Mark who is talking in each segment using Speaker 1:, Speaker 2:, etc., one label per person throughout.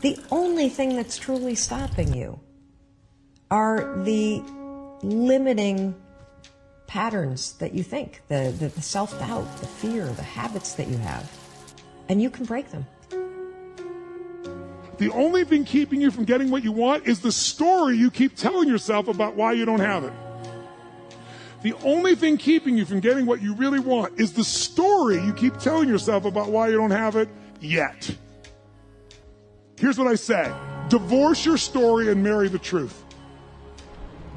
Speaker 1: The only thing that's truly stopping you are the limiting patterns that you think, the self-doubt, the fear, the habits that you have. And you can break them.
Speaker 2: The only thing keeping you from getting what you want is the story you keep telling yourself about why you don't have it. The only thing keeping you from getting what you really want is the story you keep telling yourself about why you don't have it yet. Here's what I say. Divorce your story and marry the truth.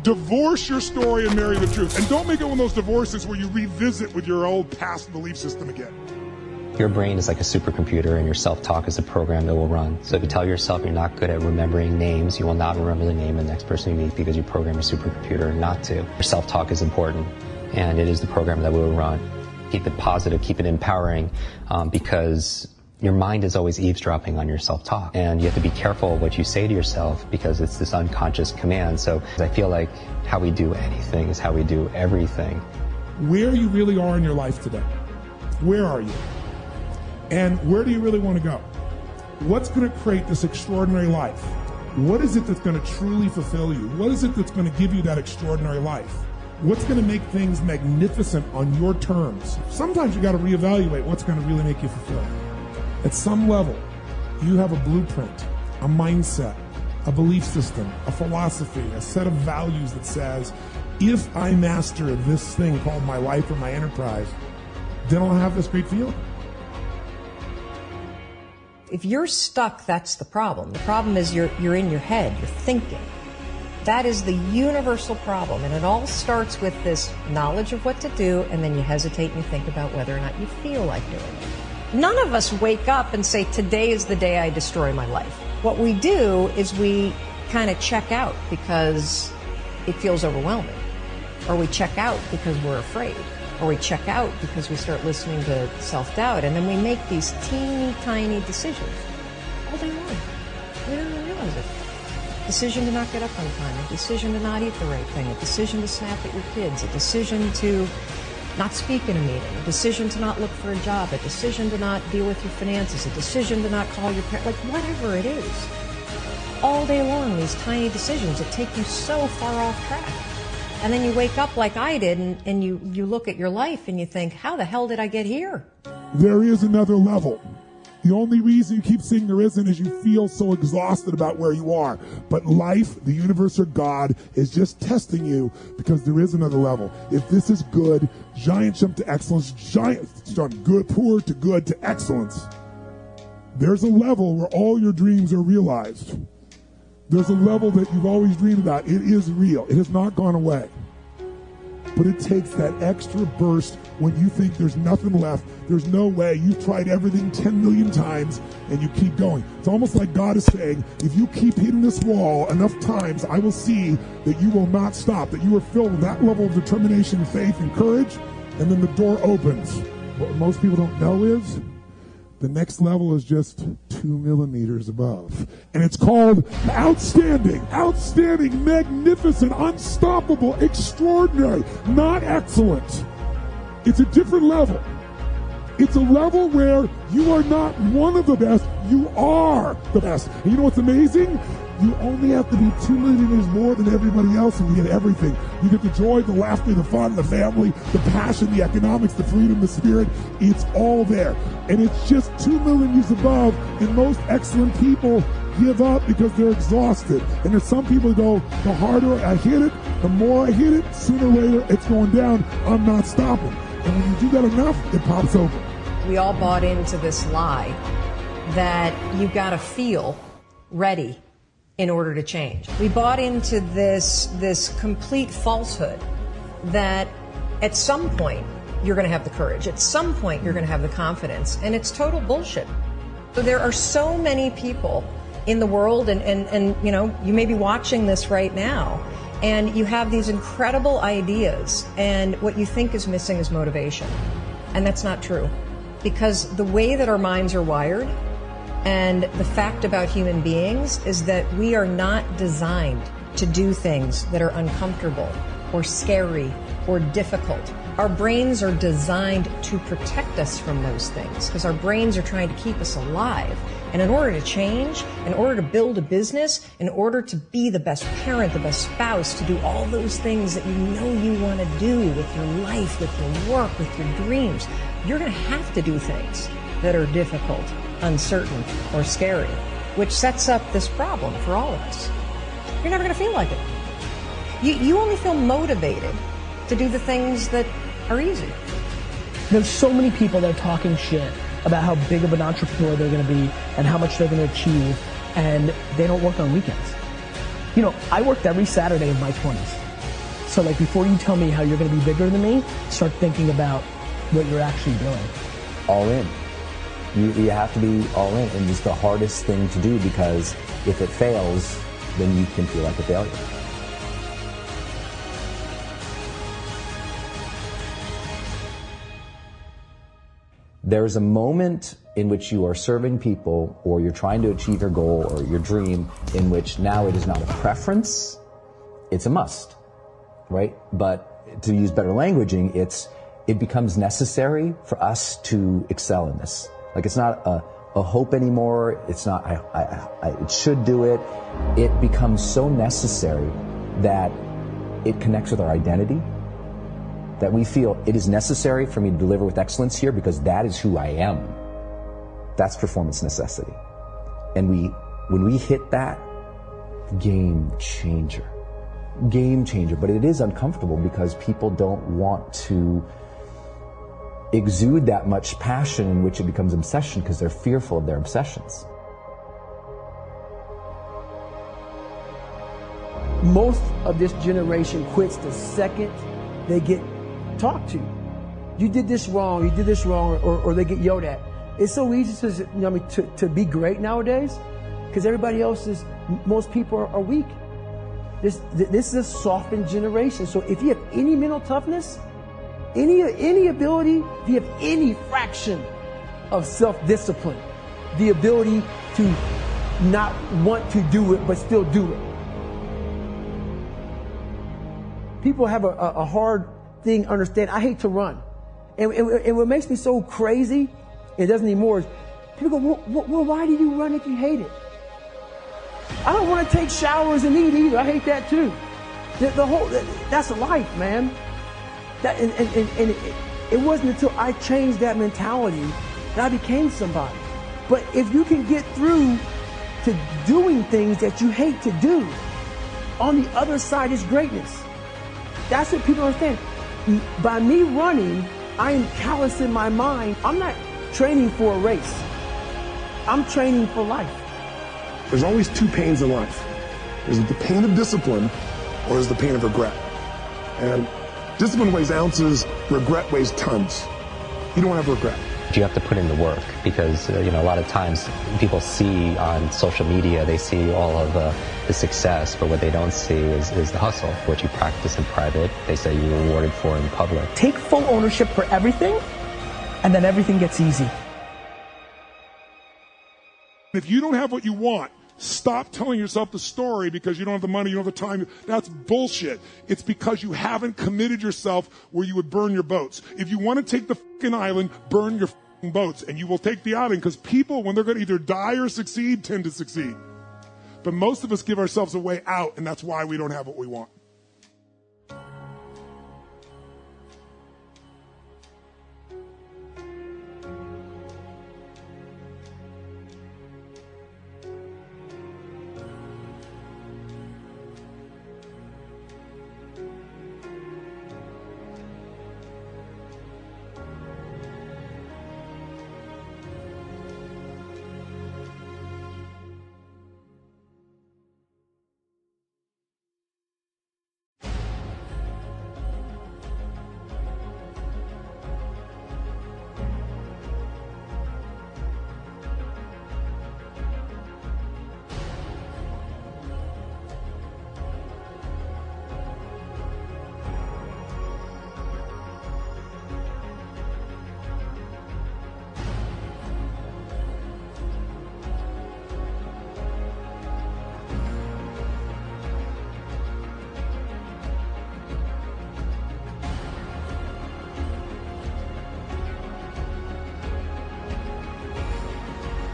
Speaker 2: Divorce your story and marry the truth. And don't make it one of those divorces where you revisit with your old past belief system again.
Speaker 3: Your brain is like a supercomputer, and your self-talk is a program that will run. So if you tell yourself you're not good at remembering names, you will not remember the name of the next person you meet because you program your supercomputer not to. Your self-talk is important, and it is the program that will run. Keep it positive, keep it empowering, because your mind is always eavesdropping on your self-talk. And you have to be careful what you say to yourself because it's this unconscious command. So I feel like how we do anything is how we do everything.
Speaker 2: Where you really are in your life today. Where are you? And where do you really want to go? What's going to create this extraordinary life? What is it that's going to truly fulfill you? What is it that's going to give you that extraordinary life? What's going to make things magnificent on your terms? Sometimes you got to reevaluate what's going to really make you fulfilled. At some level, you have a blueprint, a mindset, a belief system, a philosophy, a set of values that says, if I master this thing called my life or my enterprise, then I'll have this great feeling.
Speaker 1: If you're stuck, that's the problem. The problem is you're in your head, you're thinking. That is the universal problem, and it all starts with this knowledge of what to do, and then you hesitate and you think about whether or not you feel like doing it. None of us wake up and say, today is the day I destroy my life. What we do is we kind of check out because it feels overwhelming, or we check out because we're afraid, or we check out because we start listening to self-doubt, and then we make these teeny tiny decisions all day long. We don't even realize it. Decision to not get up on time, a decision to not eat the right thing, a decision to snap at your kids, a decision to not speak in a meeting, a decision to not look for a job, a decision to not deal with your finances, a decision to not call your parents, like whatever it is. All day long, these tiny decisions that take you so far off track. And then you wake up like I did, and you look at your life and you think, how the hell did I get here?
Speaker 2: There is another level. The only reason you keep saying there isn't is you feel so exhausted about where you are. But life, the universe, or God is just testing you because there is another level. If this is good, giant jump to excellence, giant from good, poor to good to excellence. There's a level where all your dreams are realized. There's a level that you've always dreamed about. It is real. It has not gone away. But it takes that extra burst when you think there's nothing left. There's no way. You've tried everything 10 million times and you keep going. It's almost like God is saying, if you keep hitting this wall enough times, I will see that you will not stop, that you are filled with that level of determination, faith, and courage, and then the door opens. What most people don't know is the next level is just 2 millimeters above. And it's called outstanding, magnificent, unstoppable, extraordinary, not excellent. It's a different level. It's a level where you are not one of the best, you are the best. And you know what's amazing? You only have to be 2 millimeters more than everybody else and you get everything. You get the joy, the laughter, the fun, the family, the passion, the economics, the freedom, the spirit. It's all there. And it's just 2 millimeters above, and most excellent people give up because they're exhausted. And there's some people who go, the harder I hit it, the more I hit it, sooner or later it's going down. I'm not stopping. And when you do that enough, it pops open.
Speaker 1: We all bought into this lie that you got to feel ready in order to change. We bought into this complete falsehood that at some point you're going to have the courage, at some point you're going to have the confidence, and it's total bullshit. So there are so many people in the world, and you know, you may be watching this right now, and you have these incredible ideas, and what you think is missing is motivation. And that's not true. Because the way that our minds are wired, and the fact about human beings is that we are not designed to do things that are uncomfortable or scary or difficult. Our brains are designed to protect us from those things because our brains are trying to keep us alive. And in order to change, in order to build a business, in order to be the best parent, the best spouse, to do all those things that you know you want to do with your life, with your work, with your dreams, you're going to have to do things that are difficult, uncertain, or scary, which sets up this problem for all of us. You're never going to feel like it. You only feel motivated to do the things that are easy.
Speaker 4: There's so many people that are talking shit about how big of an entrepreneur they're going to be and how much they're going to achieve, and they don't work on weekends. You know, I worked every Saturday of my 20s. So like, before you tell me how you're going to be bigger than me, start thinking about what you're actually doing.
Speaker 5: All in. You have to be all in, and it's the hardest thing to do because if it fails, then you can feel like a failure. There's a moment in which you are serving people or you're trying to achieve your goal or your dream in which now it is not a preference, it's a must, right? But to use better languaging, it becomes necessary for us to excel in this. Like, it's not a hope anymore. It's not, it should do it. It becomes so necessary that it connects with our identity, that we feel it is necessary for me to deliver with excellence here because that is who I am. That's performance necessity. And when we hit that, game changer. Game changer. But it is uncomfortable because people don't want to exude that much passion in which it becomes obsession because they're fearful of their obsessions.
Speaker 4: Most of this generation quits the second they get talked to. You did this wrong, or they get yelled at. It's so easy to be great nowadays because everybody else most people are weak. This is a softened generation. So if you have any mental toughness, any ability, if you have any fraction of self-discipline, the ability to not want to do it but still do it. People have a hard thing understand. I hate to run. And what makes me so crazy, it doesn't anymore, is people go, well, why do you run if you hate it? I don't want to take showers and eat either. I hate that too. That's life, man. It wasn't until I changed that mentality that I became somebody. But if you can get through to doing things that you hate to do, on the other side is greatness. That's what people understand. By me running, I am callous in my mind. I'm not training for a race. I'm training for life.
Speaker 2: There's always two pains in life. There's the pain of discipline or there's the pain of regret. And discipline weighs ounces, regret weighs tons. You don't have regret.
Speaker 3: You have to put in the work because, a lot of times people see on social media, they see all of the success, but what they don't see is the hustle. What you practice in private, they say you're rewarded for in public.
Speaker 4: Take full ownership for everything, and then everything gets easy.
Speaker 2: If you don't have what you want, stop telling yourself the story because you don't have the money, you don't have the time. That's bullshit. It's because you haven't committed yourself where you would burn your boats. If you want to take the fucking island, burn your fucking boats, and you will take the island because people, when they're going to either die or succeed, tend to succeed. But most of us give ourselves a way out, and that's why we don't have what we want.